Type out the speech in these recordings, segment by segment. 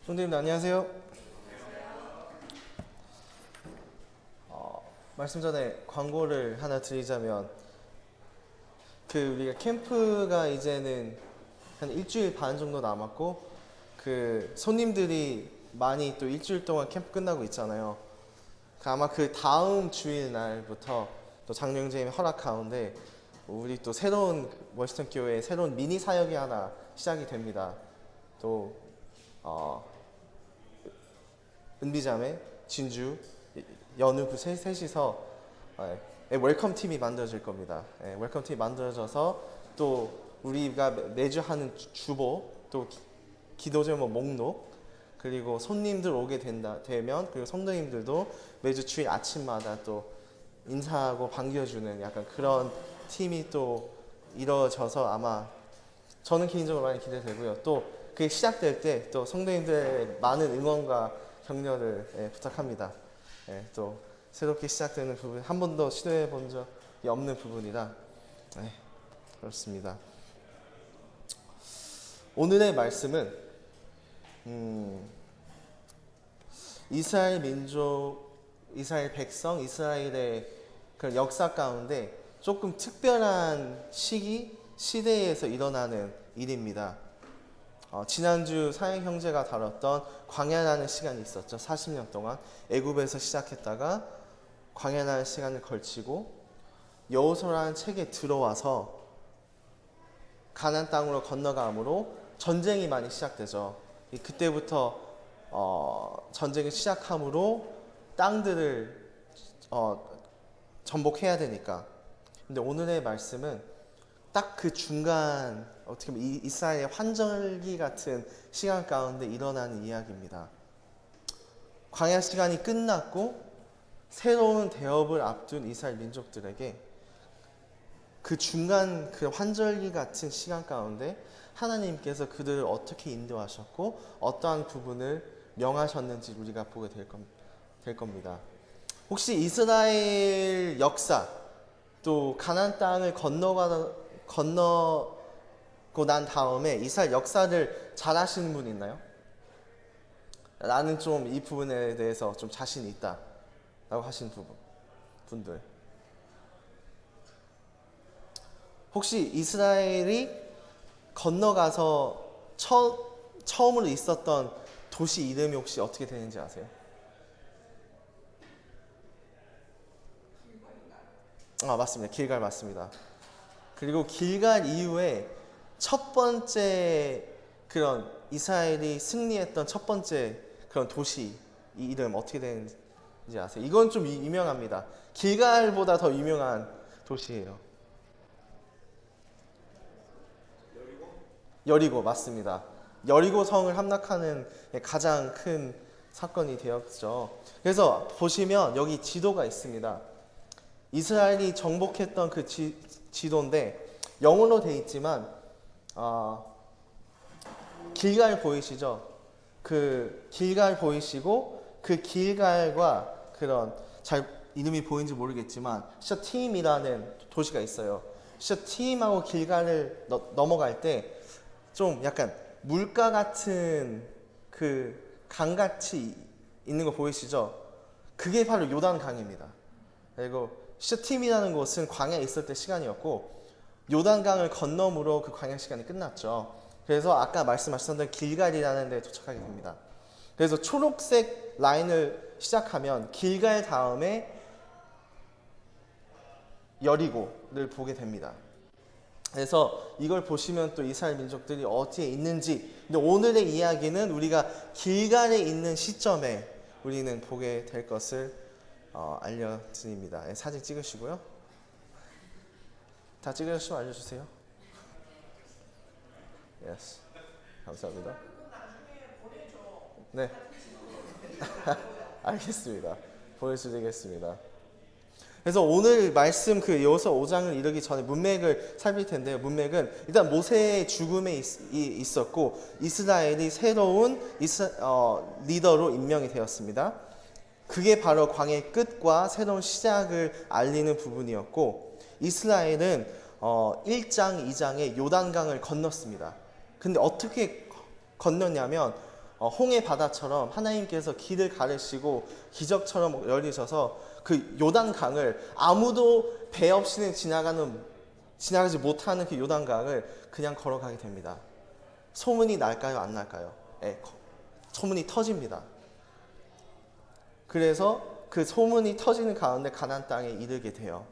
성도님들 안녕하세요. 말씀 전에 광고를 하나 드리자면 우리가 캠프가 이제는 한 일주일 반 정도 남았고 손님들이 많이 또 일주일 동안 캠프 끝나고 있잖아요. 아마 다음 주일 날부터 또 장영재님의 허락 가운데 우리 또 새로운 워싱턴 교회에 새로운 미니 사역이 하나 시작이 됩니다. 또 은비자매, 진주, 연우 셋이서 웰컴 팀이 만들어질 겁니다. 웰컴 팀이 만들어져서 또 우리가 매주 하는 주보, 또 기도 제목 목록, 그리고 손님들 오게 되면 그리고 성도님들도 매주 주일 아침마다 또 인사하고 반겨주는 약간 그런 팀이 또 이루어져서 아마 저는 개인적으로 많이 기대되고요. 또 그게 시작될 때 또 성도님들의 많은 응원과 격려를 부탁합니다. 또 새롭게 시작되는 부분 한 번도 시도해 본 적이 없는 부분이라 그렇습니다. 오늘의 말씀은 이스라엘 민족, 이스라엘 백성, 이스라엘의 그런 역사 가운데 조금 특별한 시대에서 일어나는 일입니다. 지난주 사행 형제가 다뤘던 광야라는 시간이 있었죠. 40년 동안 애굽에서 시작했다가 광야라는 시간을 걸치고 여호수아라는 책에 들어와서 가나안 땅으로 건너감으로 전쟁이 많이 시작되죠. 그때부터 전쟁을 시작함으로 땅들을 정복해야 되니까. 근데 오늘의 말씀은 딱 그 중간 어떻게 보면 이스라엘의 환절기 같은 시간 가운데 일어나는 이야기입니다. 광야 시간이 끝났고 새로운 대업을 앞둔 이스라엘 민족들에게 그 중간 그 환절기 같은 시간 가운데 하나님께서 그들을 어떻게 인도하셨고 어떠한 부분을 명하셨는지 우리가 보게 될 겁니다. 혹시 이스라엘 역사 또 가나안 땅을 건너고 난 다음에 이스라엘 역사를 잘 아시는 분 있나요? 나는 좀 이 부분에 대해서 좀 자신이 있다 라고 하신 분들, 혹시 이스라엘이 건너가서 처음으로 있었던 도시 이름이 혹시 어떻게 되는지 아세요? 맞습니다. 길갈 맞습니다. 그리고 길갈 이후에 첫 번째 그런 이스라엘이 승리했던 첫 번째 그런 도시 이 이름 어떻게 되는지 아세요? 이건 좀 유명합니다. 길갈보다 더 유명한 도시예요. 여리고 맞습니다. 여리고 성을 함락하는 가장 큰 사건이 되었죠. 그래서 보시면 여기 지도가 있습니다. 이스라엘이 정복했던 그 지도인데 영어로 돼 있지만 길갈 보이시죠? 그 길갈 보이시고 그 길갈과 그런 잘 이름이 보이는지 모르겠지만 셔팀이라는 도시가 있어요. 셔팀하고 길갈을 넘어갈 때 좀 약간 물가 같은 그 강같이 있는 거 보이시죠? 그게 바로 요단 강입니다. 그리고 셔팀이라는 곳은 광야에 있을 때 시간이었고 요단강을 건너므로 그 광야 시간이 끝났죠. 그래서 아까 말씀하셨던 길갈이라는 데 도착하게 됩니다. 그래서 초록색 라인을 시작하면 길갈 다음에 여리고를 보게 됩니다. 그래서 이걸 보시면 또 이스라엘 민족들이 어디에 있는지, 근데 오늘의 이야기는 우리가 길갈에 있는 시점에 우리는 보게 될 것을 알려드립니다. 사진 찍으시고요. 다 찍으시면 알려주세요. Yes. 감사합니다. 네. 알겠습니다. 보여드리겠습니다. 그래서 오늘 말씀 여호수아 5장을 이르기 전에 문맥을 살필 텐데요. 문맥은 일단 모세의 죽음에 있었고 이스라엘이 새로운 리더로 임명이 되었습니다. 그게 바로 광야의 끝과 새로운 시작을 알리는 부분이었고 이스라엘은 1장, 2장에 요단강을 건넜습니다. 근데 어떻게 건넜냐면 홍해 바다처럼 하나님께서 길을 가르시고 기적처럼 열리셔서 그 요단강을 아무도 배 없이는 지나가지 못하는 그 요단강을 그냥 걸어가게 됩니다. 소문이 날까요? 안 날까요? 네, 소문이 터집니다. 그래서 그 소문이 터지는 가운데 가나안 땅에 이르게 돼요.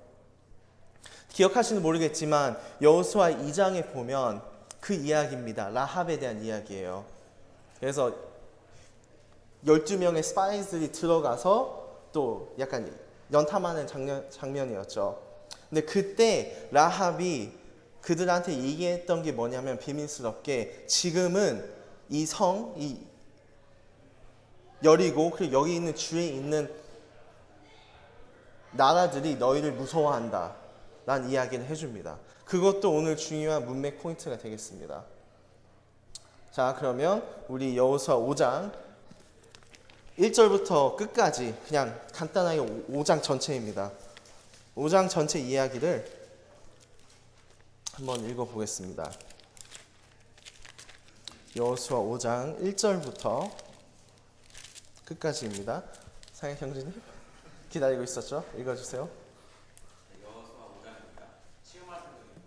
기억하시는 모르겠지만 여호수아 2장에 보면 그 이야기입니다. 라합에 대한 이야기예요. 그래서 12명의 스파이들이 들어가서 또 약간 연탐하는 장면이었죠. 근데 그때 라합이 그들한테 얘기했던 게 뭐냐면 비밀스럽게 지금은 이 성, 이 여리고 그리고 여기 있는 주에 있는 나라들이 너희를 무서워한다 라는 이야기를 해줍니다. 그것도 오늘 중요한 문맥 포인트가 되겠습니다. 자, 그러면 우리 여호수아 5장 1절부터 끝까지 그냥 간단하게 5장 전체입니다. 5장 전체 이야기를 한번 읽어보겠습니다. 여호수아 5장 1절부터 끝까지입니다. 상해 형제님 기다리고 있었죠? 읽어주세요. 여호수아 5장입니다. 쉬운 말씀드립니다.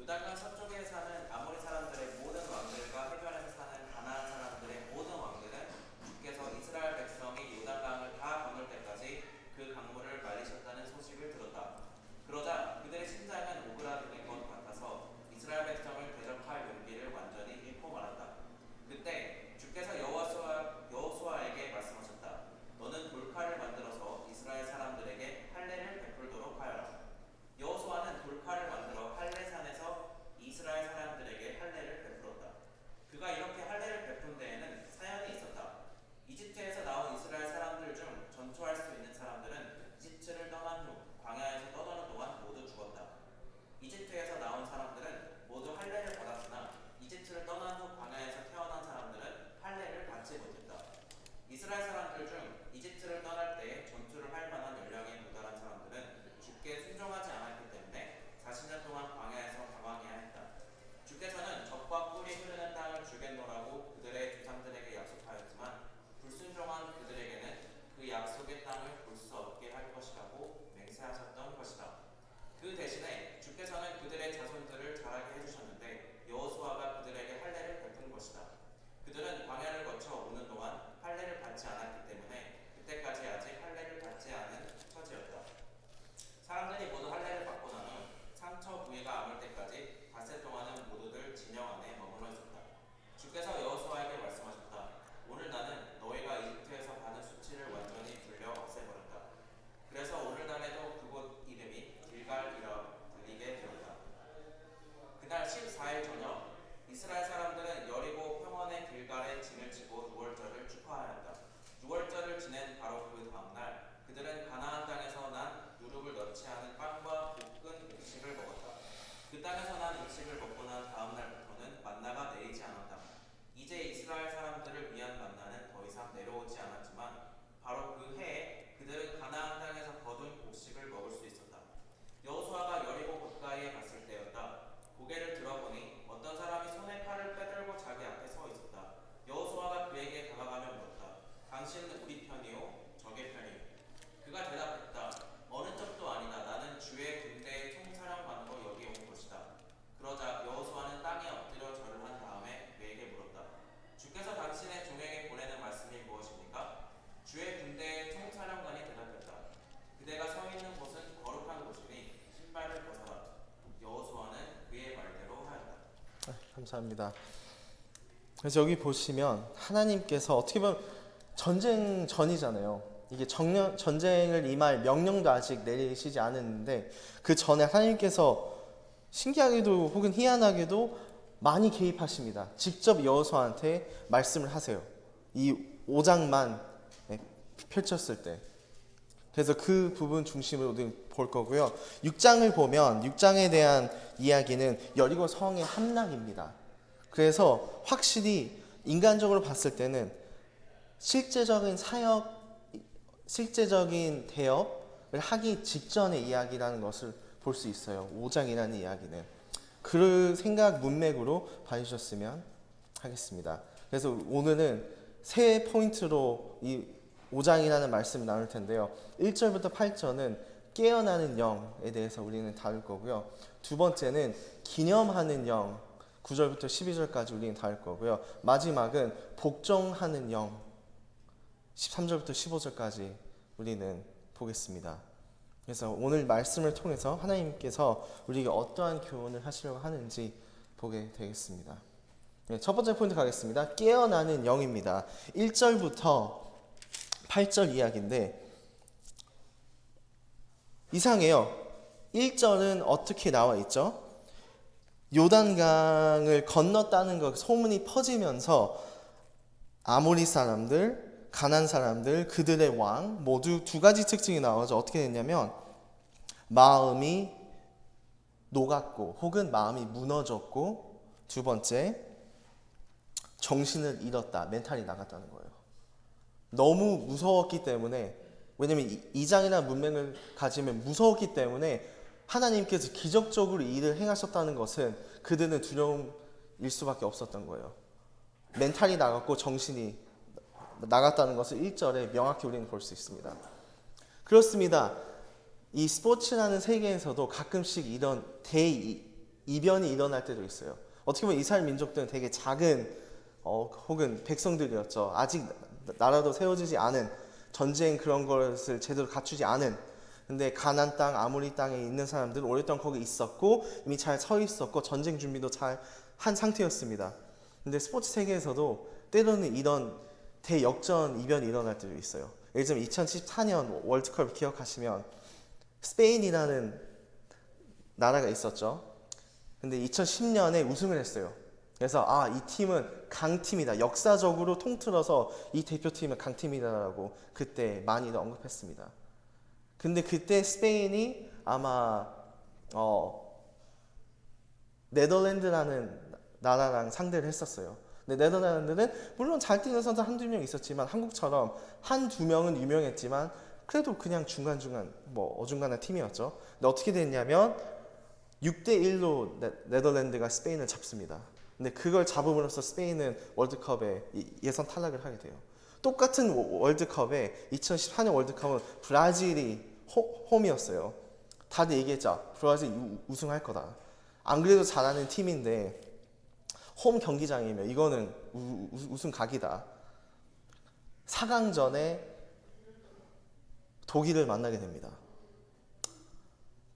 요단강 서쪽에 사는 아모리 사람들의 모든 왕들과 해변에서 사는 가나안 사람들의 모든 왕들은 주께서 이스라엘 백성이 요단강을 다 건널 때까지 그 강물을 말리셨다는 소식을 들었다. 그러자 그들의 심장은 오그라드는 것 같아서 이스라엘 백성을 대적할 용기를 완전히 잃고 말았다. 그때 주께서 여호수아에게 말씀하셨다. 너는 돌칼을 만들어서 이스라엘 사람들에게 할례를 베풀도록 하여라. 여호수아는 돌칼을 만들어 할례산에서 이스라엘 사람들에게 할례를 베풀었다. 그가 이렇게 할례를 베푼 데에는 사연이 있었다. 이집트에서 나온 이스라엘 사람들 중 전투할 수 있는 사람들은 이집트를 떠난 후 광야에서 떠도는 동안 모두 죽었다. 이집트에서 나온 사람들은 모두 할례를 받았으나 이집트를 떠난 후 광야에서 태어난 사람들은 할례를 받지 못했다. 이스라엘 사람들 중 이집트를 떠날 때 전투를 할 만한 연령에 도달한 사람들은 주께 순종하지 않았기 때문에 40년 동안 광야에서 방황해야 했다. 주께서는 젖과 꿀이 흐르는 땅을 주겠노라고 그들의 조상들에게 약속하였지만 불순종한 그들에게는 그 약속의 땅을 볼 수 없게 할 것이라고 맹세하셨던 것이다. 그 대신에 주께서는 그들의 자손들을 자라게 해주셨는데 여호수아가 그들에게 할례를 베푼 것이다. 그들은 광야를 거쳐 오는 동안 할례를 받지 않았기 때문에 그때까지 아직 할례를 받지 않은 처지였다. 사람들이 모두 할례를 받고 난 후 상처 부위가 아물 때까지 닷새 동안은 모두들 진영 안에 머물러 있었다. 주께서 여호수아에게 말씀하셨다. 오늘 나는 너희가 이집트에서 받은 수치를 완전히 불려 없애버렸다. 그래서 오늘날에도 그곳 이름이 길갈이라 불리게 되었다. 그날 14일 저녁 이스라엘 사람들은 여리고 평원의 길갈에 진을 치고 유월절을 축하하였다. 유월절을 지낸 바로 그 다음날 그들은 가나안 땅에서 난 누룩을 넣지 않은 빵과 볶은 음식을 먹었다. 그 땅에서 난 음식을 먹고 난 다음날부터는 만나가 내리지 않았다. 이제 이스라엘 사람들을 위한 만나는 더 이상 내려오지 않았지만 바로 그 해에 그들은 가나안 땅에서 거둔 곡식을 먹을 수 있었다. 여호수아가 여리고 가까이에 갔을 때였다. 고개를 들어보니 어떤 사람이 손에 칼을 빼들고 자기 앞에 서 있었다. 여호수아가 그에게 다가가며 물었다. 당신은 우리 편이요? 적의 편이요? 그가 대답했다. 어느 쪽도 아니다. 나는 주의 군대의 총사령관으로 여기 온 것이다. 그러자 여호수아는 땅에 엎드려 절을 한 다음에 그에게 물었다. 주께서 당신의 종에게 보내는 말씀이 무엇입니까? 주의 군대의 총사령관이 대답했다. 그대가 서 있는 곳은 거룩한 곳이니 신발을 벗어라. 여호수아는 그의 말대로 하였다. 감사합니다. 그래서 여기 보시면 하나님께서 어떻게 보면 전쟁 전이잖아요. 이게 전쟁을 임할 명령도 아직 내리시지 않았는데 그 전에 하나님께서 신기하게도 혹은 희한하게도 많이 개입하십니다. 직접 여호수아한테 말씀을 하세요. 이 5장만 펼쳤을 때. 그래서 그 부분 중심으로 볼 거고요. 6장을 보면 6장에 대한 이야기는 여리고 성의 함락입니다. 그래서 확실히 인간적으로 봤을 때는 실제적인 대업을 하기 직전의 이야기라는 것을 볼 수 있어요. 5장이라는 이야기는. 그 생각 문맥으로 봐주셨으면 하겠습니다. 그래서 오늘은 세 포인트로 이 5장이라는 말씀을 나눌 텐데요. 1절부터 8절은 깨어나는 영에 대해서 우리는 다룰 거고요. 두 번째는 기념하는 영, 9절부터 12절까지 우리는 다룰 거고요. 마지막은 복종하는 영, 13절부터 15절까지 우리는 보겠습니다. 그래서 오늘 말씀을 통해서 하나님께서 우리에게 어떠한 교훈을 하시려고 하는지 보게 되겠습니다. 네, 첫 번째 포인트 가겠습니다. 깨어나는 영입니다. 1절부터 8절 이야기인데 이상해요. 1절은 어떻게 나와 있죠? 요단강을 건넜다는 것 소문이 퍼지면서 아모리 사람들, 가나안 사람들, 그들의 왕 모두 두 가지 특징이 나오죠. 어떻게 됐냐면 마음이 녹았고 혹은 마음이 무너졌고, 두 번째 정신을 잃었다, 멘탈이 나갔다는 거예요. 너무 무서웠기 때문에, 왜냐면 이장이나 문맹을 가지면 무서웠기 때문에 하나님께서 기적적으로 일을 행하셨다는 것은 그들은 두려움일 수밖에 없었던 거예요. 멘탈이 나갔고 정신이 나갔다는 것을 1절에 명확히 우리는 볼 수 있습니다. 그렇습니다. 이 스포츠라는 세계에서도 가끔씩 이런 대이변이 일어날 때도 있어요. 어떻게 보면 이스라엘 민족들은 되게 작은 혹은 백성들이었죠. 아직 나라도 세워지지 않은, 전쟁 그런 것을 제대로 갖추지 않은, 근데 가나안 땅, 아모리 땅에 있는 사람들은 오랫동안 거기 있었고 이미 잘 서 있었고 전쟁 준비도 잘 한 상태였습니다. 근데 스포츠 세계에서도 때로는 이런 대역전 이변이 일어날 때도 있어요. 예를 들면 2014년 월드컵을 기억하시면 스페인이라는 나라가 있었죠. 근데 2010년에 우승을 했어요. 그래서 이 팀은 강팀이다, 역사적으로 통틀어서 이 대표팀은 강팀이다라고 그때 많이들 언급했습니다. 근데 그때 스페인이 아마 네덜란드라는 나라랑 상대를 했었어요. 근데 네덜란드는 물론 잘 뛰는 선수 한두 명 있었지만 한국처럼 한두 명은 유명했지만 그래도 그냥 중간중간 어중간한 팀이었죠. 근데 어떻게 됐냐면 6대1로 네덜란드가 스페인을 잡습니다. 근데 그걸 잡음으로써 스페인은 월드컵에 예선 탈락을 하게 돼요. 똑같은 월드컵에 2014년 월드컵은 브라질이 홈이었어요. 다들 얘기했죠. 브라질 우승할 거다. 안 그래도 잘하는 팀인데 홈 경기장이면 이거는 우승 각이다. 4강전에 독일을 만나게 됩니다.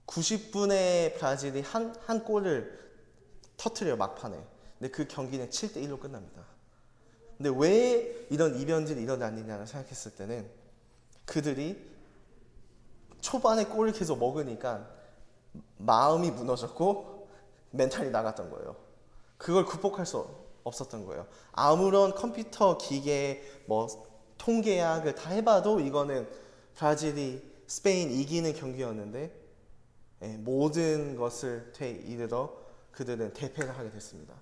90분에 브라질이 한 골을 터트려요, 막판에. 근데 그 경기는 7대1로 끝납니다. 근데 왜 이런 이변들이 일어났느냐를 생각했을 때는 그들이 초반에 골을 계속 먹으니까 마음이 무너졌고 멘탈이 나갔던 거예요. 그걸 극복할 수 없었던 거예요. 아무런 컴퓨터 기계 통계학을 다 해봐도 이거는 브라질이 스페인 이기는 경기였는데 모든 것을 이르러 그들은 대패를 하게 됐습니다.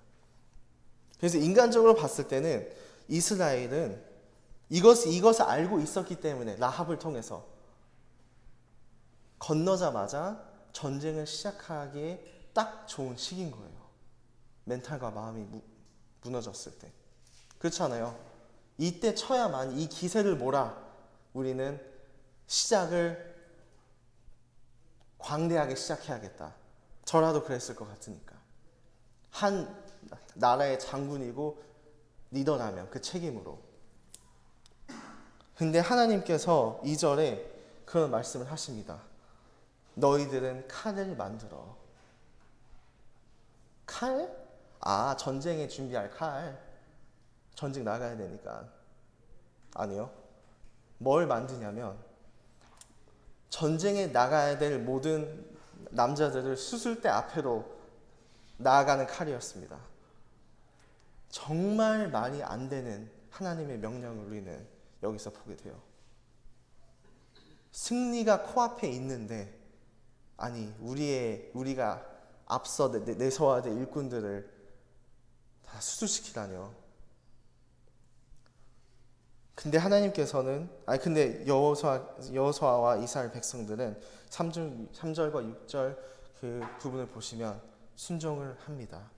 그래서 인간적으로 봤을 때는 이스라엘은 이것을 알고 있었기 때문에 라합을 통해서 건너자마자 전쟁을 시작하기에 딱 좋은 시기인 거예요. 멘탈과 마음이 무너졌을 때. 그렇잖아요. 이때 쳐야만 이 기세를 몰아 우리는 시작을 광대하게 시작해야겠다. 저라도 그랬을 것 같으니까. 한 나라의 장군이고 리더라면 그 책임으로. 근데 하나님께서 2절에 그런 말씀을 하십니다. 너희들은 칼을 만들어. 칼? 전쟁에 준비할 칼. 전쟁 나가야 되니까. 아니요. 뭘 만드냐면 전쟁에 나가야 될 모든 남자들을 수술대 앞으로 나아가는 칼이었습니다. 정말 말이 안 되는 하나님의 명령을 우리는 여기서 보게 돼요. 승리가 코앞에 있는데 우리가 앞서 내서야 될 일꾼들을 다 수술시키다니요. 근데 하나님께서는 근데 여호수아와 이스라엘 백성들은 3절과 6절 그 부분을 보시면 순종을 합니다.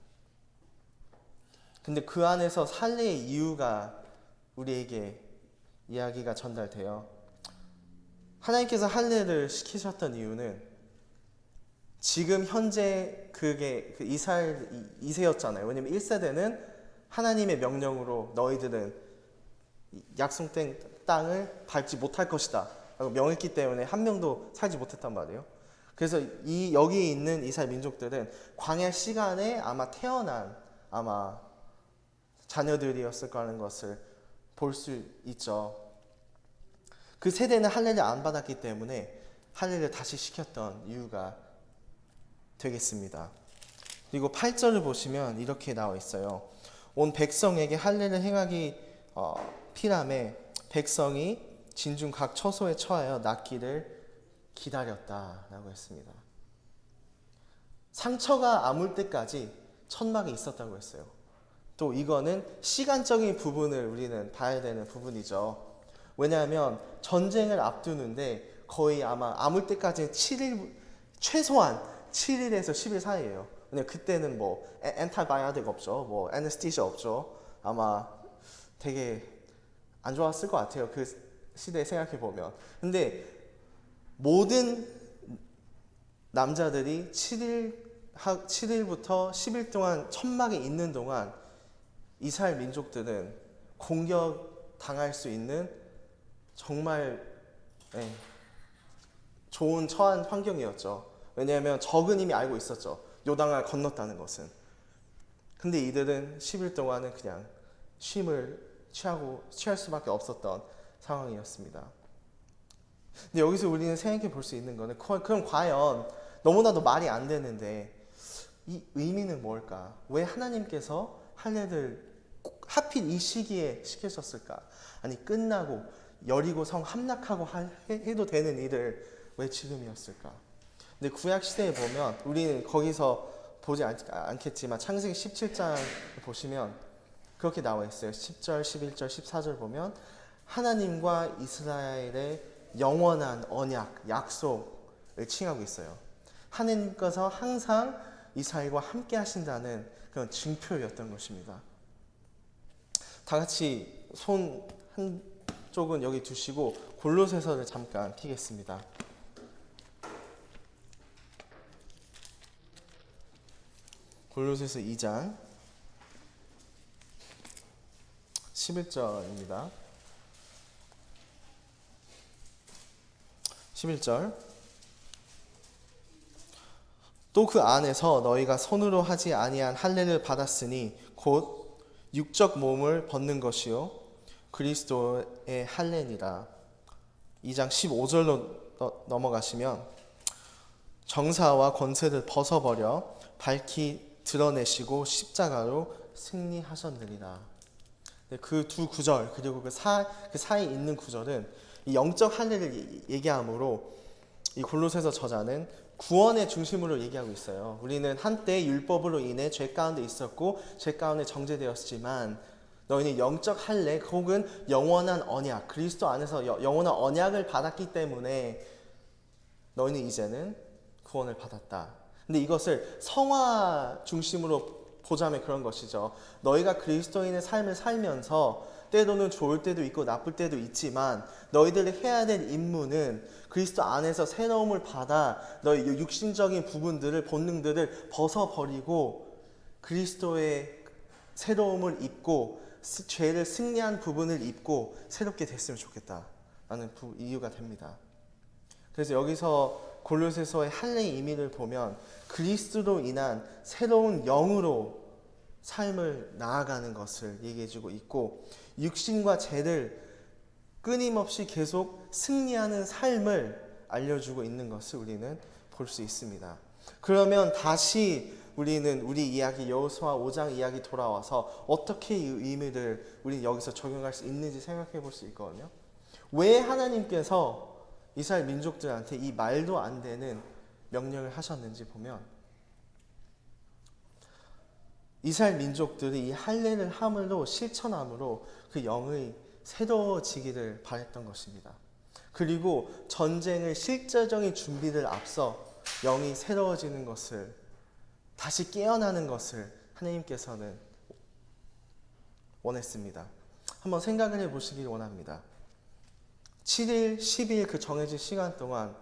근데 그 안에서 할례의 이유가 우리에게 이야기가 전달돼요. 하나님께서 할례를 시키셨던 이유는 지금 현재 그게 그 이스라엘 2세였잖아요. 왜냐면 1세대는 하나님의 명령으로 너희들은 약속된 땅을 밟지 못할 것이다 라고 명했기 때문에 한 명도 살지 못했단 말이에요. 그래서 여기에 있는 이스라엘 민족들은 광야 시간에 아마 태어난 아마 자녀들이었을 거라는 것을 볼 수 있죠. 그 세대는 할례를 안 받았기 때문에 할례를 다시 시켰던 이유가 되겠습니다. 그리고 8절을 보시면 이렇게 나와 있어요. 온 백성에게 할례를 행하기 피람에 백성이 진중 각 처소에 처하여 낫기를 기다렸다라고 했습니다. 상처가 아물 때까지 천막이 있었다고 했어요. 또 이거는 시간적인 부분을 우리는 봐야 되는 부분이죠. 왜냐하면 전쟁을 앞두는데 거의 아마 아물 때까지는 7일, 최소한 7일에서 10일 사이예요. 왜냐면 그때는 뭐 엔타바이오틱 없죠, 뭐 애네스티샤 없죠. 아마 되게 안 좋았을 것 같아요. 그 시대에 생각해 보면. 근데 모든 남자들이 7일부터 10일 동안 천막에 있는 동안 이스라엘 민족들은 공격 당할 수 있는 정말 좋은 처한 환경이었죠. 왜냐하면 적은 이미 알고 있었죠. 요단강을 건넜다는 것은. 근데 이들은 10일 동안은 그냥 쉼을 취할 수밖에 없었던 상황이었습니다. 근데 여기서 우리는 생각해 볼 수 있는 거는 그럼 과연 너무나도 말이 안 되는데 이 의미는 뭘까? 왜 하나님께서 할례를 하필 이 시기에 시키셨을까? 아니 끝나고 여리고 성 함락하고 해도 되는 일을 왜 지금이었을까? 근데 구약 시대에 보면 우리는 거기서 보지 않겠지만 창세기 17장 보시면 그렇게 나와 있어요. 10절, 11절, 14절 보면 하나님과 이스라엘의 영원한 언약, 약속을 칭하고 있어요. 하나님께서 항상 이스라엘과 함께 하신다는 그런 증표였던 것입니다. 다 같이 손 한쪽은 여기 두시고 골로새서를 잠깐 켜겠습니다. 골로새서 2장 11절입니다. 11절 또 그 안에서 너희가 손으로 하지 아니한 할례를 받았으니 곧 육적 몸을 벗는 것이요 그리스도의 할례니라. 2장 15절로 넘어가시면 정사와 권세를 벗어버려 밝히 드러내시고 십자가로 승리하셨느니라. 그 두 구절 그리고 그 사이에 있는 구절은 이 영적 할례를 얘기하므로 이 골로새서 저자는 구원의 중심으로 얘기하고 있어요. 우리는 한때 율법으로 인해 죄 가운데 있었고 죄 가운데 정죄되었지만 너희는 영적 할례 혹은 영원한 언약, 그리스도 안에서 영원한 언약을 받았기 때문에 너희는 이제는 구원을 받았다. 근데 이것을 성화 중심으로 보자면 그런 것이죠. 너희가 그리스도인의 삶을 살면서 때로는 좋을 때도 있고 나쁠 때도 있지만 너희들이 해야 될 임무는 그리스도 안에서 새로움을 받아 너희 육신적인 부분들을 본능들을 벗어버리고 그리스도의 새로움을 입고 죄를 승리한 부분을 입고 새롭게 됐으면 좋겠다라는 이유가 됩니다. 그래서 여기서 골로새서의 할례의 의미를 보면 그리스도로 인한 새로운 영으로 삶을 나아가는 것을 얘기해주고 있고 육신과 죄를 끊임없이 계속 승리하는 삶을 알려주고 있는 것을 우리는 볼 수 있습니다. 그러면 다시 우리는 우리 이야기 여호수아 5장 이야기 돌아와서 어떻게 이 의미를 우리 여기서 적용할 수 있는지 생각해 볼 수 있거든요. 왜 하나님께서 이스라엘 민족들한테 이 말도 안 되는 명령을 하셨는지 보면 이스라엘 민족들이 이 할례를 함으로 실천함으로 그 영의 새로워지기를 바랬던 것입니다. 그리고 전쟁을 실제적인 준비를 앞서 영이 새로워지는 것을 다시 깨어나는 것을 하나님께서는 원했습니다. 한번 생각을 해보시길 원합니다. 7일, 10일 그 정해진 시간 동안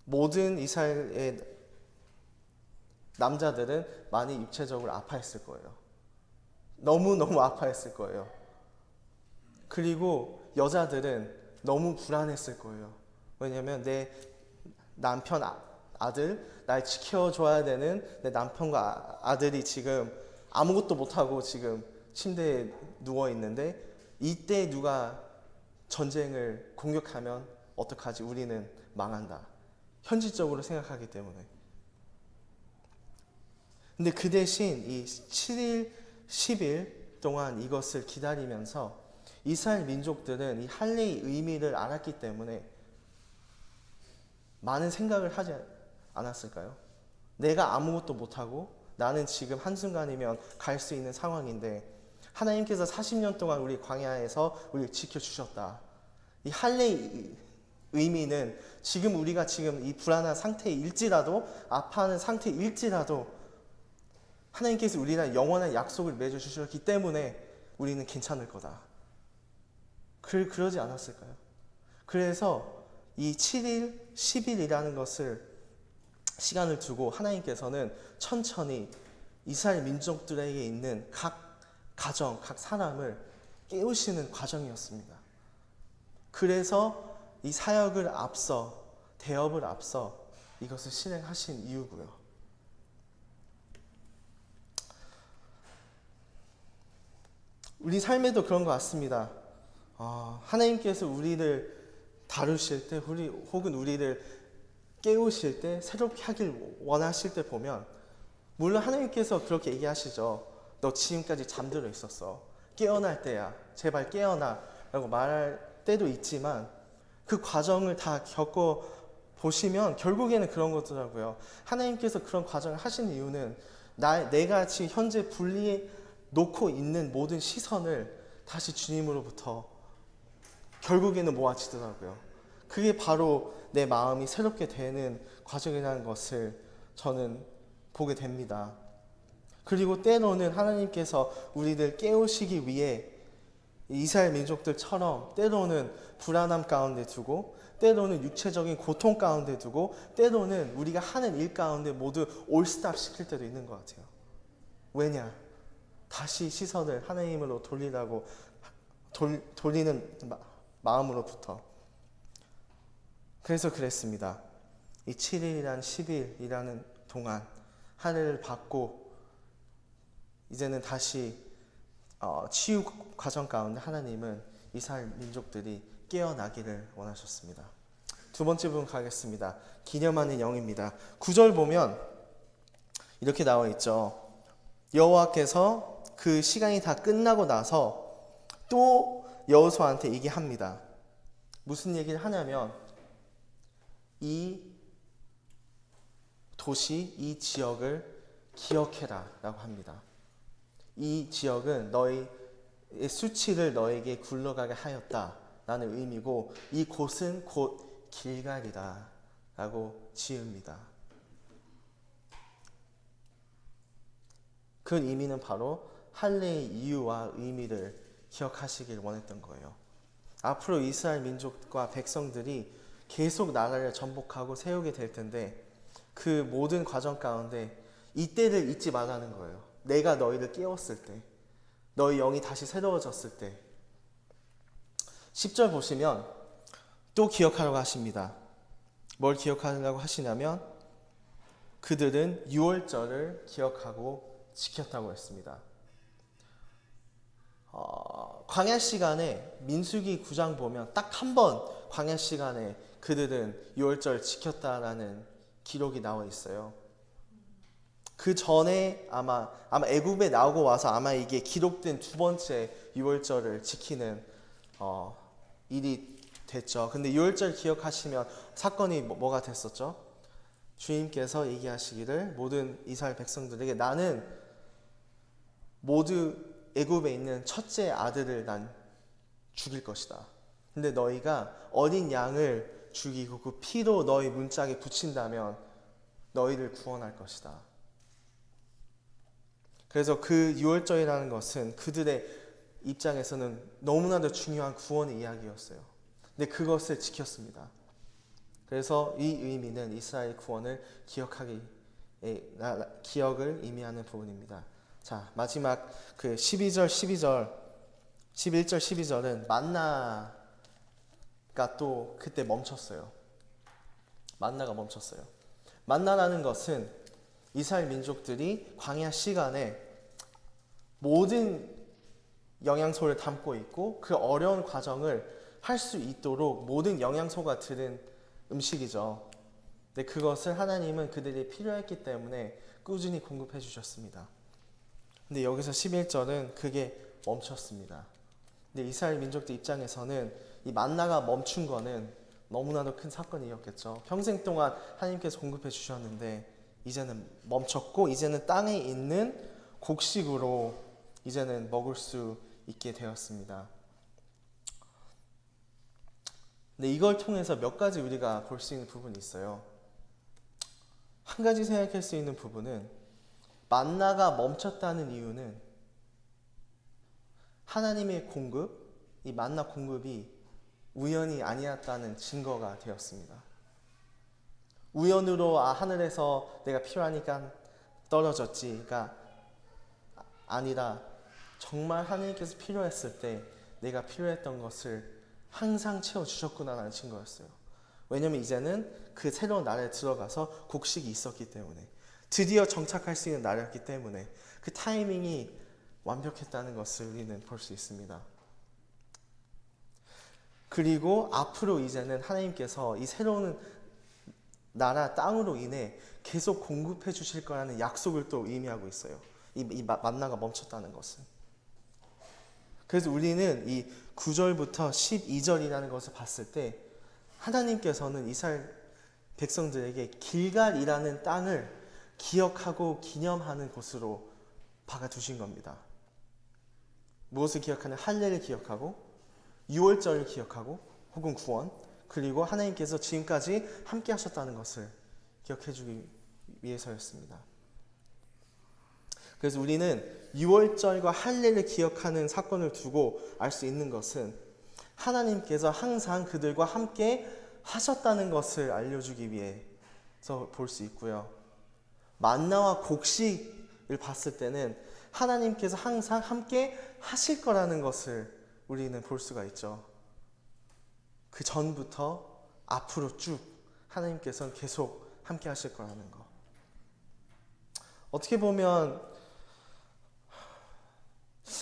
모든 이스라엘의 남자들은 많이 육체적으로 아파했을 거예요. 너무너무 아파했을 거예요. 그리고 여자들은 너무 불안했을 거예요. 왜냐면 내 남편 아들, 날 지켜줘야 되는 내 남편과 아들이 지금 아무것도 못하고 지금 침대에 누워있는데 이때 누가 전쟁을 공격하면 어떡하지? 우리는 망한다. 현실적으로 생각하기 때문에. 근데 그 대신 이 7일, 10일 동안 이것을 기다리면서 이스라엘 민족들은 이 할례의 의미를 알았기 때문에 많은 생각을 하지 않았을까요? 내가 아무것도 못하고 나는 지금 한순간이면 갈 수 있는 상황인데 하나님께서 40년 동안 우리 광야에서 우리를 지켜주셨다. 이 할례의 의미는 지금 우리가 지금 이 불안한 상태일지라도 아파하는 상태일지라도 하나님께서 우리랑 영원한 약속을 맺어주셨기 때문에 우리는 괜찮을 거다. 그러지 않았을까요? 그래서 이 7일, 10일이라는 것을 시간을 두고 하나님께서는 천천히 이스라엘 민족들에게 있는 각 가정, 각 사람을 깨우시는 과정이었습니다. 그래서 이 사역을 앞서, 대업을 앞서 이것을 실행하신 이유고요. 우리 삶에도 그런 것 같습니다. 하나님께서 우리를 다루실 때, 혹은 우리를 깨우실 때, 새롭게 하길 원하실 때 보면, 물론 하나님께서 그렇게 얘기하시죠. 너 지금까지 잠들어 있었어. 깨어날 때야. 제발 깨어나. 라고 말할 때도 있지만, 그 과정을 다 겪어 보시면 결국에는 그런 거더라고요. 하나님께서 그런 과정을 하신 이유는 내가 지금 현재 분리해 놓고 있는 모든 시선을 다시 주님으로부터 결국에는 모아지더라고요. 그게 바로 내 마음이 새롭게 되는 과정이라는 것을 저는 보게 됩니다. 그리고 때로는 하나님께서 우리를 깨우시기 위해 이스라엘 민족들처럼 때로는 불안함 가운데 두고 때로는 육체적인 고통 가운데 두고 때로는 우리가 하는 일 가운데 모두 올스탑 시킬 때도 있는 것 같아요. 왜냐? 다시 시선을 하나님으로 돌리는 마음으로부터. 그래서 그랬습니다. 이 7일이란 10일이라는 동안 하늘을 받고 이제는 다시 치유 과정 가운데 하나님은 이스라엘 민족들이 깨어나기를 원하셨습니다. 두 번째 부분 가겠습니다. 기념하는 영입니다. 9절 보면 이렇게 나와 있죠. 여호와께서 그 시간이 다 끝나고 나서 또 여호수아한테 얘기합니다. 무슨 얘기를 하냐면 이 도시, 이 지역을 기억해라 라고 합니다. 이 지역은 너의 수치를 너에게 굴러가게 하였다 라는 의미고 이 곳은 곧 길갈이다 라고 지읍니다. 그 의미는 바로 할례의 이유와 의미를 기억하시길 원했던 거예요. 앞으로 이스라엘 민족과 백성들이 계속 나라를 전복하고 세우게 될 텐데 그 모든 과정 가운데 이때를 잊지 말라는 거예요. 내가 너희를 깨웠을 때, 너희 영이 다시 새로워졌을 때. 10절 보시면 또 기억하라고 하십니다. 뭘 기억하라고 하시냐면 그들은 유월절을 기억하고 지켰다고 했습니다. 광야 시간에 민수기 9장 보면 딱 한 번 광야 시간에 그들은 유월절 지켰다라는 기록이 나와 있어요. 그 전에 아마 애굽에 나오고 와서 아마 이게 기록된 두 번째 유월절을 지키는 일이 됐죠. 근데 유월절 기억하시면 사건이 뭐가 됐었죠? 주님께서 얘기하시기를 모든 이스라엘 백성들에게 나는 모두 애굽에 있는 첫째 아들을 난 죽일 것이다. 근데 너희가 어린 양을 죽이고 그 피로 너희 문짝에 붙인다면 너희를 구원할 것이다. 그래서 그 유월절이라는 것은 그들의 입장에서는 너무나도 중요한 구원의 이야기였어요. 근데 그것을 지켰습니다. 그래서 이 의미는 이스라엘 구원을 기억을 의미하는 부분입니다. 자, 마지막 그 11절 12절은 만나가 또 그때 멈췄어요. 만나가 멈췄어요. 만나라는 것은 이스라엘 민족들이 광야 시간에 모든 영양소를 담고 있고 그 어려운 과정을 할 수 있도록 모든 영양소가 들은 음식이죠. 근데 그것을 하나님은 그들이 필요했기 때문에 꾸준히 공급해 주셨습니다. 근데 여기서 11절은 그게 멈췄습니다. 근데 이스라엘 민족들 입장에서는 이 만나가 멈춘 거는 너무나도 큰 사건이었겠죠. 평생 동안 하나님께서 공급해 주셨는데 이제는 멈췄고 이제는 땅에 있는 곡식으로 이제는 먹을 수 있게 되었습니다. 근데 이걸 통해서 몇 가지 우리가 볼 수 있는 부분이 있어요. 한 가지 생각할 수 있는 부분은 만나가 멈췄다는 이유는 하나님의 공급, 이 만나 공급이 우연이 아니었다는 증거가 되었습니다. 우연으로 하늘에서 내가 필요하니까 떨어졌지가 아니라 정말 하나님께서 필요했을 때 내가 필요했던 것을 항상 채워주셨구나라는 증거였어요. 왜냐면 이제는 그 새로운 나라에 들어가서 곡식이 있었기 때문에 드디어 정착할 수 있는 나라였기 때문에 그 타이밍이 완벽했다는 것을 우리는 볼 수 있습니다. 그리고 앞으로 이제는 하나님께서 이 새로운 나라 땅으로 인해 계속 공급해 주실 거라는 약속을 또 의미하고 있어요. 이 만나가 멈췄다는 것은. 그래서 우리는 이 9절부터 12절이라는 것을 봤을 때 하나님께서는 이스라엘 백성들에게 길갈이라는 땅을 기억하고 기념하는 곳으로 박아두신 겁니다. 무엇을 기억하는? 할례를 기억하고 유월절을 기억하고 혹은 구원, 그리고 하나님께서 지금까지 함께 하셨다는 것을 기억해 주기 위해서였습니다. 그래서 우리는 유월절과 할례를 기억하는 사건을 두고 알 수 있는 것은 하나님께서 항상 그들과 함께 하셨다는 것을 알려주기 위해서 볼 수 있고요. 만나와 곡식을 봤을 때는 하나님께서 항상 함께 하실 거라는 것을 우리는 볼 수가 있죠. 그 전부터 앞으로 쭉 하나님께서는 계속 함께 하실 거라는 거. 어떻게 보면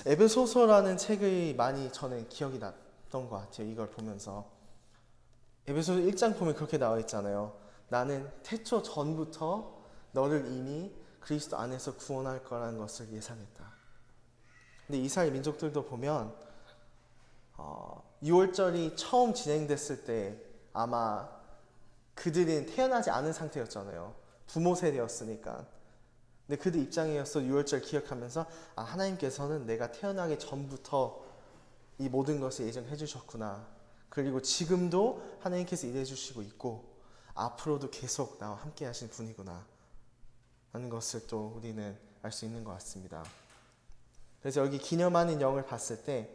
에베소서라는 책이 많이 저는 기억이 났던 것 같아요. 이걸 보면서 에베소서 1장 보면 그렇게 나와 있잖아요. 나는 태초 전부터 너를 이미 그리스도 안에서 구원할 거라는 것을 예상했다. 근데 이스라엘 민족들도 보면 6월절이 처음 진행됐을 때 아마 그들은 태어나지 않은 상태였잖아요. 부모 세대였으니까. 근데 그들 입장이어서 6월절 기억하면서 하나님께서는 내가 태어나기 전부터 이 모든 것을 예정해 주셨구나. 그리고 지금도 하나님께서 일해 주시고 있고 앞으로도 계속 나와 함께 하신 분이구나 하는 것을 또 우리는 알 수 있는 것 같습니다. 그래서 여기 기념하는 영을 봤을 때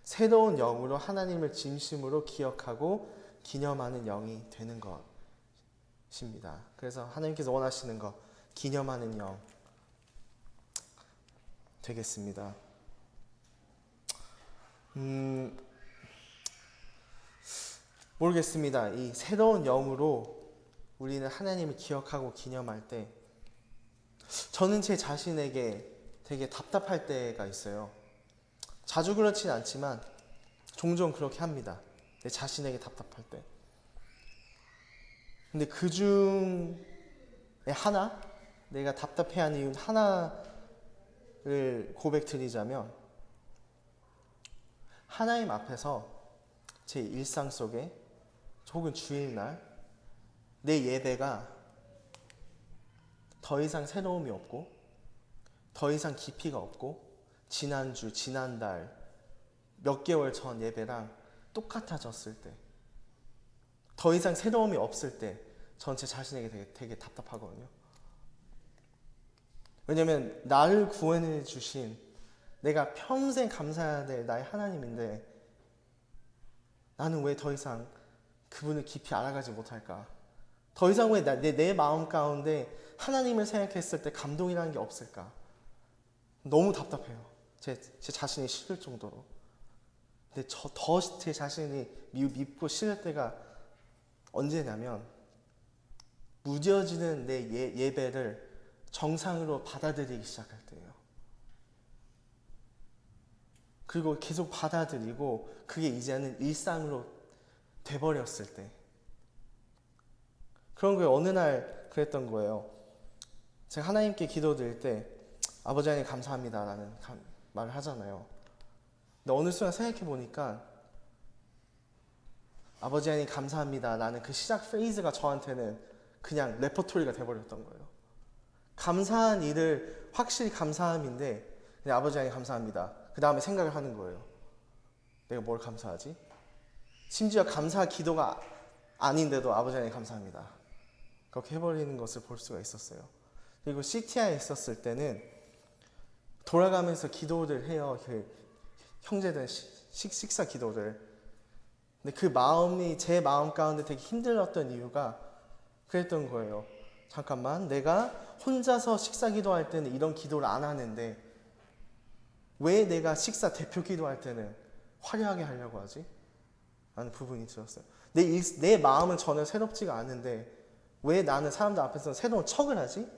새로운 영으로 하나님을 진심으로 기억하고 기념하는 영이 되는 것입니다. 그래서 하나님께서 원하시는 것, 기념하는 영 되겠습니다. 모르겠습니다. 이 새로운 영으로 우리는 하나님을 기억하고 기념할 때 저는 제 자신에게 되게 답답할 때가 있어요. 자주 그렇진 않지만 종종 그렇게 합니다. 내 자신에게 답답할 때. 근데 그 중에 하나, 내가 답답해하는 이유 하나를 고백드리자면 하나님 앞에서 제 일상 속에 혹은 주일날 내 예배가 더 이상 새로움이 없고 더 이상 깊이가 없고 지난주, 지난달, 몇 개월 전 예배랑 똑같아졌을 때 더 이상 새로움이 없을 때 전 제 자신에게 되게 답답하거든요. 왜냐면 나를 구원해 주신 내가 평생 감사해야 될 나의 하나님인데 나는 왜 더 이상 그분을 깊이 알아가지 못할까? 더 이상 왜 내 마음 가운데 하나님을 생각했을 때 감동이라는 게 없을까? 너무 답답해요. 제 자신이 싫을 정도로. 근데 더 제 자신이 밉고 싫을 때가 언제냐면 무뎌지는 내 예배를 정상으로 받아들이기 시작할 때예요. 그리고 계속 받아들이고 그게 이제는 일상으로 돼버렸을 때. 그런 거예요. 어느 날 그랬던 거예요. 제가 하나님께 기도드릴 때 아버지 하나님 감사합니다 라는 말을 하잖아요. 근데 어느 순간 생각해 보니까 아버지 하나님 감사합니다 라는 그 시작 프레이즈가 저한테는 그냥 레퍼토리가 돼버렸던 거예요. 감사한 일을 확실히 감사함인데 그냥 아버지 하나님 감사합니다. 그 다음에 생각을 하는 거예요. 내가 뭘 감사하지? 심지어 감사 기도가 아닌데도 아버지 하나님 감사합니다. 그렇게 해버리는 것을 볼 수가 있었어요. 그리고 CTI에 있었을 때는 돌아가면서 기도를 해요. 그 형제들 식사 기도를. 근데 그 마음이 제 마음 가운데 되게 힘들었던 이유가 그랬던 거예요. 잠깐만, 내가 혼자서 식사 기도할 때는 이런 기도를 안 하는데 왜 내가 식사 대표 기도할 때는 화려하게 하려고 하지? 라는 부분이 들었어요. 내 마음은 전혀 새롭지가 않은데 왜 나는 사람들 앞에서 새로운 척을 하지?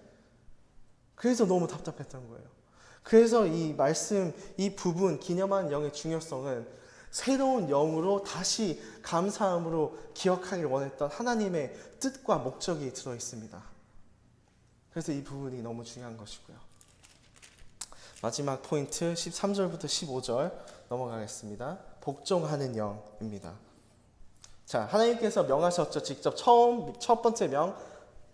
그래서 너무 답답했던 거예요. 그래서 이 말씀, 이 부분, 기념하는 영의 중요성은 새로운 영으로 다시 감사함으로 기억하길 원했던 하나님의 뜻과 목적이 들어 있습니다. 그래서 이 부분이 너무 중요한 것이고요. 마지막 포인트 13절부터 15절 넘어가겠습니다. 복종하는 영입니다. 자, 하나님께서 명하셨죠. 직접 첫 번째 명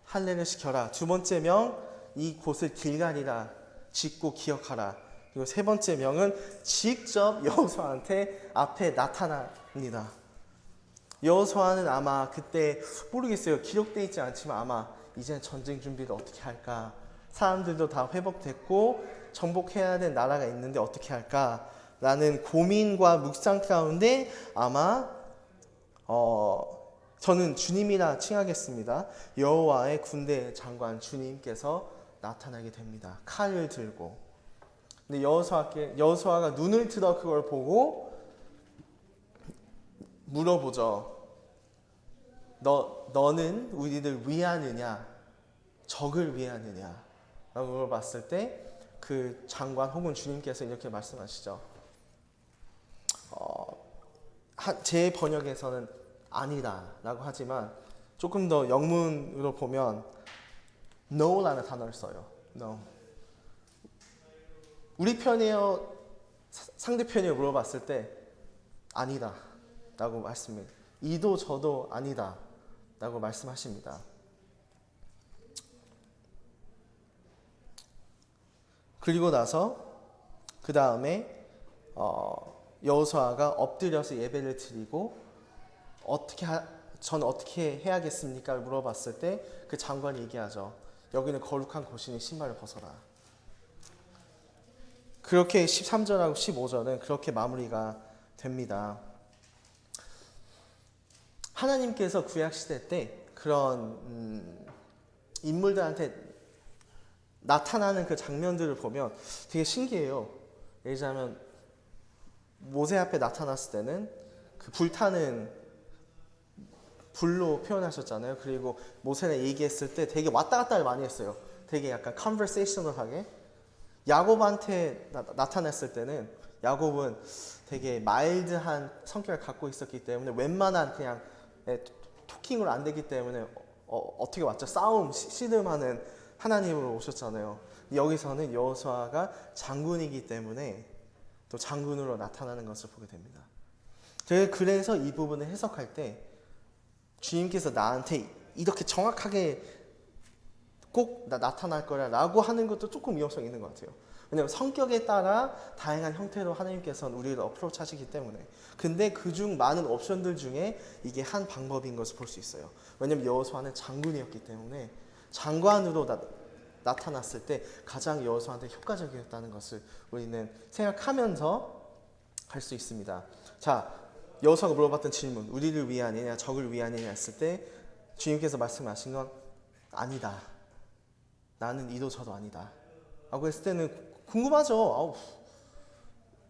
할례를 시켜라. 두 번째 명 이곳을 길갈이라 짓고 기억하라. 그리고 세 번째 명은 직접 여호수아한테 앞에 나타납니다. 여호수아는 아마 그때 모르겠어요. 기록되어 있지 않지만 아마 이제 전쟁 준비를 어떻게 할까? 사람들도 다 회복됐고 정복해야 될 나라가 있는데 어떻게 할까? 라는 고민과 묵상 가운데 아마 저는 주님이라 칭하겠습니다. 여호와의 군대 장관 주님께서 나타나게 됩니다. 칼을 들고. 근데 여호수아가 눈을 들어 그걸 보고 물어보죠. 너는 우리를 위하느냐? 적을 위하느냐? 라고 물어봤을 때 그 장관 혹은 주님께서 이렇게 말씀하시죠. 제 번역에서는 아니다 라고 하지만 조금 더 영문으로 보면 no라는 단어를 써요. no. 우리 편이에요? 상대편이에요? 물어봤을 때 아니다 라고 말씀해요. 이도 저도 아니다 라고 말씀하십니다. 그리고 나서 그 다음에 여호수아가 엎드려서 예배를 드리고 저는 어떻게 해야겠습니까? 물어봤을 때 그 장관이 얘기하죠. 여기는 거룩한 곳이니 신발을 벗어라. 그렇게 13절하고 15절은 그렇게 마무리가 됩니다. 하나님께서 구약시대 때 그런 인물들한테 나타나는 그 장면들을 보면 되게 신기해요. 예를 들자면 모세 앞에 나타났을 때는 그 불타는 불로 표현하셨잖아요. 그리고 모세랑 얘기했을 때 되게 왔다 갔다를 많이 했어요. 되게 약간 컨버세이셔널하게. 야곱한테 나타났을 때는 야곱은 되게 마일드한 성격을 갖고 있었기 때문에 웬만한 그냥 토킹으로 안 되기 때문에 어떻게 왔죠? 싸움, 씨름하는 하나님으로 오셨잖아요. 여기서는 여호수아가 장군이기 때문에 또 장군으로 나타나는 것을 보게 됩니다. 그래서 이 부분을 해석할 때 주님께서 나한테 이렇게 정확하게 꼭 나타날 거야 라고 하는 것도 조금 위험성이 있는 것 같아요. 왜냐하면 성격에 따라 다양한 형태로 하나님께서는 우리를 어프로치 하시기 때문에. 근데 그중 많은 옵션들 중에 이게 한 방법인 것을 볼 수 있어요. 왜냐하면 여호수아는 장군이었기 때문에 장관으로 나타났을 때 가장 여호수아한테 효과적이었다는 것을 우리는 생각하면서 할 수 있습니다. 자, 여호수아가 물어봤던 질문, 우리를 위하느냐 적을 위하느냐 했을 때 주님께서 말씀하신 건 아니다. 나는 이도 저도 아니다. 라고 했을 때는 궁금하죠. 아우,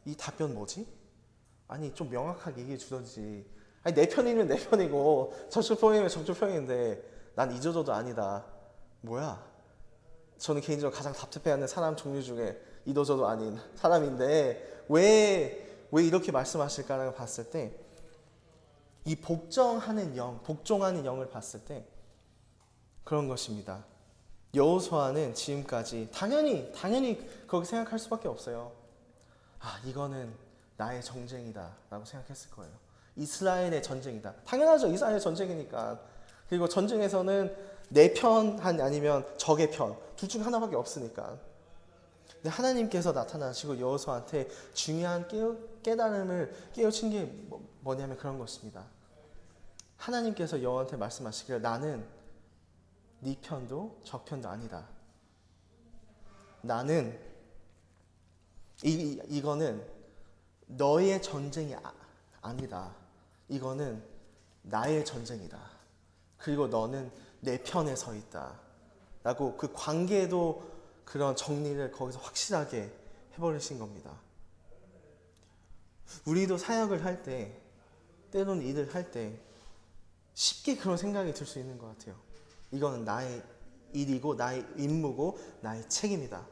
이 답변 뭐지? 아니 좀 명확하게 얘기해 주던지. 아니 내 편이면 내 편이고 저쪽 편이면 저쪽 편인데 난 이도저도 아니다. 뭐야? 저는 개인적으로 가장 답답해하는 사람 종류 중에 이도저도 아닌 사람인데 왜 이렇게 말씀하실까라고 봤을 때 이 복종하는 영을 봤을 때 그런 것입니다. 여호수아는 지금까지 당연히 그렇게 생각할 수밖에 없어요. 아, 이거는 나의 전쟁이다라고 생각했을 거예요. 이스라엘의 전쟁이다. 당연하죠. 이스라엘의 전쟁이니까. 그리고 전쟁에서는 내 편 아니면 적의 편, 둘 중 하나밖에 없으니까. 근데 하나님께서 나타나시고 여호수아한테 중요한 깨달음을 깨우친 게 뭐냐면 그런 것입니다. 하나님께서 여호수아한테 말씀하시기를 나는 네 편도 적 편도 아니다. 나는 이거는 너의 전쟁이 아니다. 이거는 나의 전쟁이다. 그리고 너는 내 편에 서 있다. 라고 그 관계도 그런 정리를 거기서 확실하게 해버리신 겁니다. 우리도 사역을 할 때, 때로는 일을 할 때 쉽게 그런 생각이 들 수 있는 것 같아요. 이거는 나의 일이고 나의 임무고 나의 책임이다.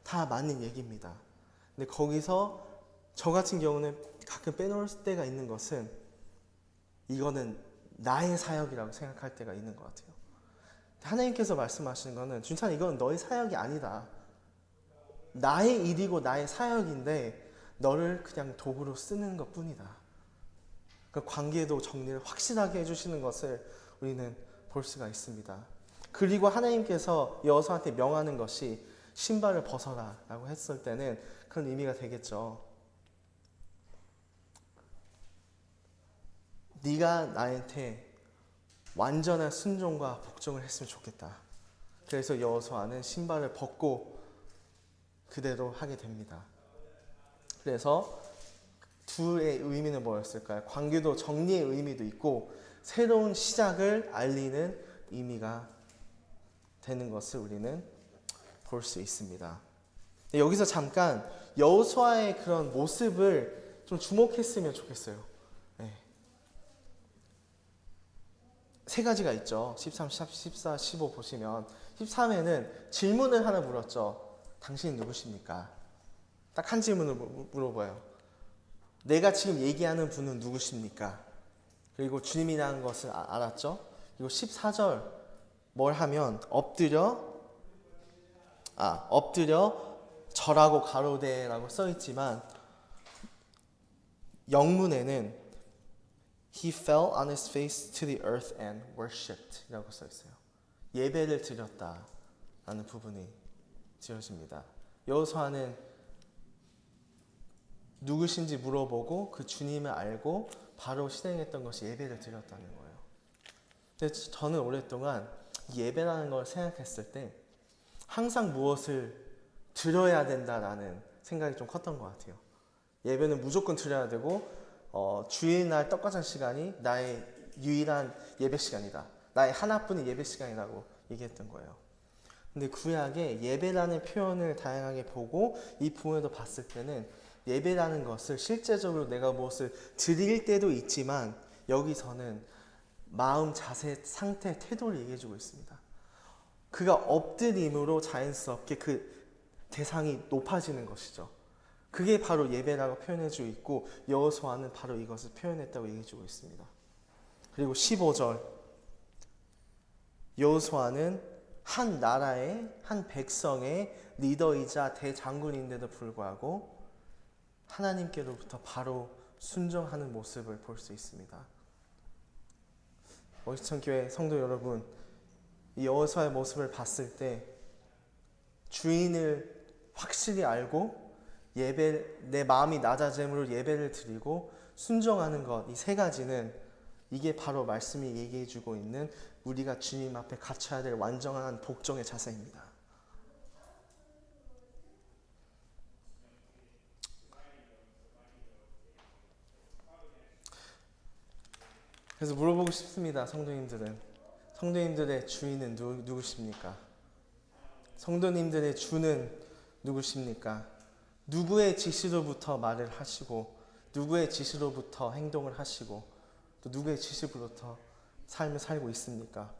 다 맞는 얘기입니다. 근데 거기서 저 같은 경우는 가끔 빼놓을 때가 있는 것은 이거는 나의 사역이라고 생각할 때가 있는 것 같아요. 하나님께서 말씀하시는 거는 준찬 이건 너의 사역이 아니다. 나의 일이고 나의 사역인데 너를 그냥 도구로 쓰는 것 뿐이다. 그 관계도 정리를 확실하게 해주시는 것을 우리는 볼 수가 있습니다. 그리고 하나님께서 여호수아한테 명하는 것이 신발을 벗어라 라고 했을 때는 그런 의미가 되겠죠. 네가 나한테 완전한 순종과 복종을 했으면 좋겠다. 그래서 여호수아는 신발을 벗고 그대로 하게 됩니다. 그래서 둘의 의미는 뭐였을까요? 관계도 정리의 의미도 있고 새로운 시작을 알리는 의미가 되는 것을 우리는 볼 수 있습니다. 여기서 잠깐 여호수아의 그런 모습을 좀 주목했으면 좋겠어요. 네. 세 가지가 있죠. 13, 14, 15 보시면 13에는 질문을 하나 물었죠. 당신이 누구십니까? 딱 한 질문을 물어봐요. 내가 지금 얘기하는 분은 누구십니까? 그리고 주님이라는 것을 알았죠. 그리고 14절 뭘 하면 엎드려 절하고 가로되라고 써 있지만 영문에는 He fell on his face to the earth and worshipped 라고 써 있어요. 예배를 드렸다 라는 부분이 지어집니다. 여호수아는 누구신지 물어보고 그 주님을 알고 바로 실행했던 것이 예배를 드렸다는 거예요. 근데 저는 오랫동안 예배라는 걸 생각했을 때 항상 무엇을 드려야 된다라는 생각이 좀 컸던 것 같아요. 예배는 무조건 드려야 되고 주일날 떡과찬 시간이 나의 유일한 예배 시간이다. 나의 하나뿐인 예배 시간이라고 얘기했던 거예요. 근데 구약에 예배라는 표현을 다양하게 보고 이 부분에도 봤을 때는 예배라는 것을 실제적으로 내가 무엇을 드릴 때도 있지만 여기서는 마음, 자세, 상태, 태도를 얘기해주고 있습니다. 그가 엎드림으로 자연스럽게 그 대상이 높아지는 것이죠. 그게 바로 예배라고 표현해주고 있고 여호수아는 바로 이것을 표현했다고 얘기해주고 있습니다. 그리고 15절 여호수아는 한 나라의 한 백성의 리더이자 대장군인데도 불구하고 하나님께로부터 바로 순종하는 모습을 볼 수 있습니다. 어시천교회 성도 여러분, 이 여호수아의 모습을 봤을 때 주인을 확실히 알고 내 마음이 낮아짐으로 예배를 드리고 순종하는 것, 이 세 가지는 이게 바로 말씀이 얘기해주고 있는 우리가 주님 앞에 갖춰야 될 완전한 복종의 자세입니다. 그래서 물어보고 싶습니다. 성도님들의 주인은 누구십니까? 성도님들의 주는 누구십니까? 누구의 지시로부터 말을 하시고 누구의 지시로부터 행동을 하시고 또 누구의 지시로부터 삶을 살고 있습니까?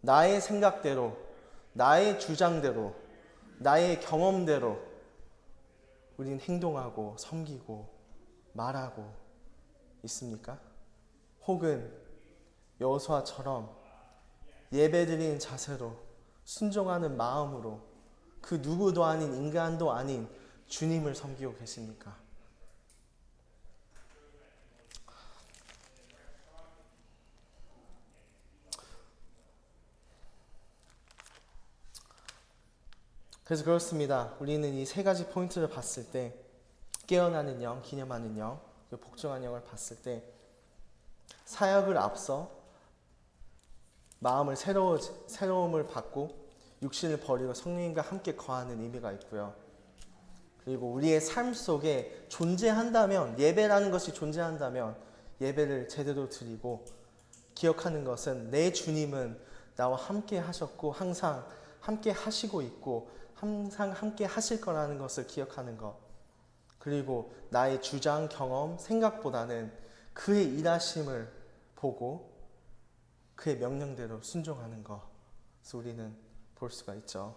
나의 생각대로, 나의 주장대로, 나의 경험대로 우린 행동하고 섬기고 말하고 있습니까? 혹은 여호수아처럼 예배드리는 자세로 순종하는 마음으로 그 누구도 아닌 인간도 아닌 주님을 섬기고 계십니까? 그래서 그렇습니다. 우리는 이 세 가지 포인트를 봤을 때 깨어나는 영, 기념하는 영, 그리고 복종하는 영을 봤을 때 사역을 앞서 마음을 새로움을 받고 육신을 버리고 성령님과 함께 거하는 의미가 있고요. 그리고 우리의 삶 속에 존재한다면, 예배라는 것이 존재한다면 예배를 제대로 드리고 기억하는 것은 내 주님은 나와 함께 하셨고 항상 함께 하시고 있고 항상 함께 하실 거라는 것을 기억하는 것. 그리고 나의 주장, 경험, 생각보다는 그의 일하심을 보고 그의 명령대로 순종하는 것을 우리는 볼 수가 있죠.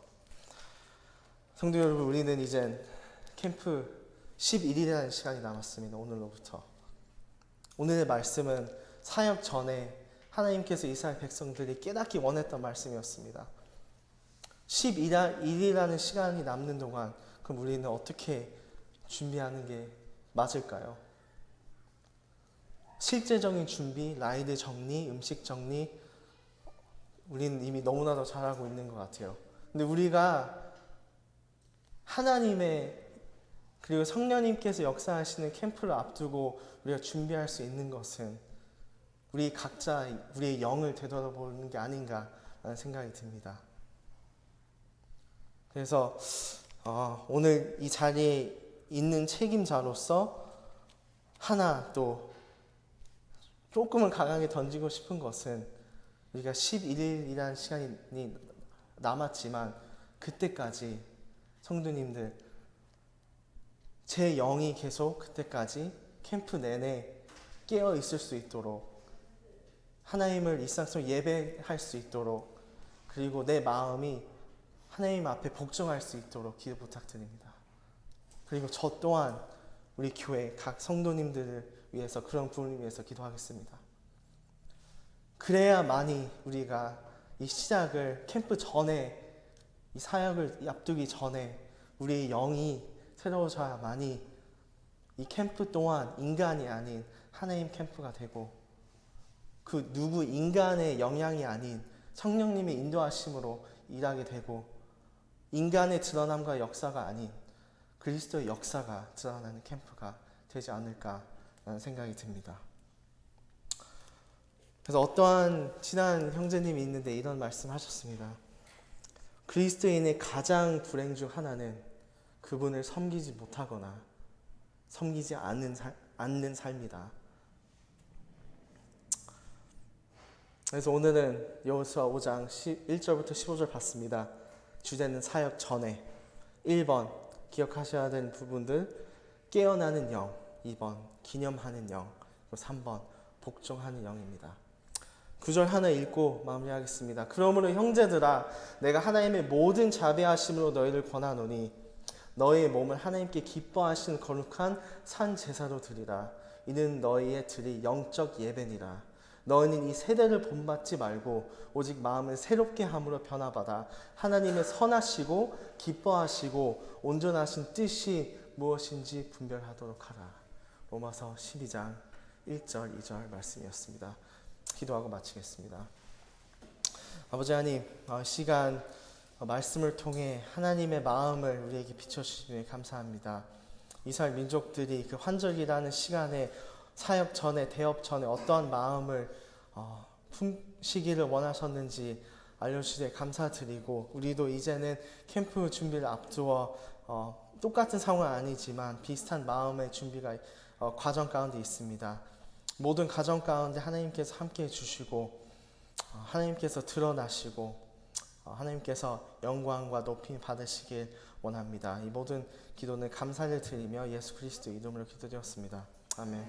성도 여러분, 우리는 이젠 캠프 11일이라는 시간이 남았습니다. 오늘로부터. 오늘의 말씀은 사역 전에 하나님께서 이스라엘 백성들이 깨닫기 원했던 말씀이었습니다. 11일이라는 시간이 남는 동안 그럼 우리는 어떻게 준비하는 게 맞을까요? 실제적인 준비, 라이드 정리, 음식 정리 우리는 이미 너무나도 잘하고 있는 것 같아요. 근데 우리가 하나님의 그리고 성령님께서 역사하시는 캠프를 앞두고 우리가 준비할 수 있는 것은 우리 각자 우리의 영을 되돌아보는 게 아닌가라는 생각이 듭니다. 그래서 오늘 이 자리에 있는 책임자로서 하나 또 조금은 강하게 던지고 싶은 것은 우리가 11일이라는 시간이 남았지만 그때까지 성도님들 제 영이 계속 그때까지 캠프 내내 깨어 있을 수 있도록 하나님을 일상 속 예배할 수 있도록 그리고 내 마음이 하나님 앞에 복종할 수 있도록 기도 부탁드립니다. 그리고 저 또한 우리 교회 각 성도님들을 위해서 그런 부분을 위해서 기도하겠습니다. 그래야만이 우리가 이 시작을 캠프 전에 이 사역을 앞두기 전에 우리의 영이 새로워져야만이 이 캠프 또한 인간이 아닌 하나님 캠프가 되고 그 누구 인간의 영향이 아닌 성령님의 인도하심으로 일하게 되고 인간의 드러남과 역사가 아닌 그리스도의 역사가 드러나는 캠프가 되지 않을까라는 생각이 듭니다. 그래서 어떠한 친한 형제님이 있는데 이런 말씀하셨습니다. 그리스도인의 가장 불행 중 하나는 그분을 섬기지 못하거나 섬기지 않는 삶이다. 그래서 오늘은 여호수아 5장 1절부터 15절 봤습니다. 주제는 사역 전에 1번 기억하셔야 되는 부분들 깨어나는 영, 2번 기념하는 영, 그리고 3번 복종하는 영입니다. 9절 하나 읽고 마무리하겠습니다. 그러므로 형제들아 내가 하나님의 모든 자비하심으로 너희를 권하노니 너희의 몸을 하나님께 기뻐하시는 거룩한 산 제사로 드리라. 이는 너희의 드릴 영적 예배니라. 너희는 이 세대를 본받지 말고 오직 마음을 새롭게 함으로 변화받아 하나님의 선하시고 기뻐하시고 온전하신 뜻이 무엇인지 분별하도록 하라. 로마서 12장 1절 2절 말씀이었습니다. 기도하고 마치겠습니다. 아버지 하나님, 시간 말씀을 통해 하나님의 마음을 우리에게 비춰주시니 감사합니다. 이스라엘 민족들이 그 환절기라는 시간에 사역 전에 대업 전에 어떠한 마음을 품시기를 원하셨는지 알려주시되 감사드리고 우리도 이제는 캠프 준비를 앞두어 똑같은 상황은 아니지만 비슷한 마음의 준비가 과정 가운데 있습니다. 모든 가정 가운데 하나님께서 함께해 주시고 하나님께서 드러나시고 하나님께서 영광과 높임 받으시길 원합니다. 이 모든 기도는 감사를 드리며 예수 그리스도 이름으로 기도드렸습니다. 아멘.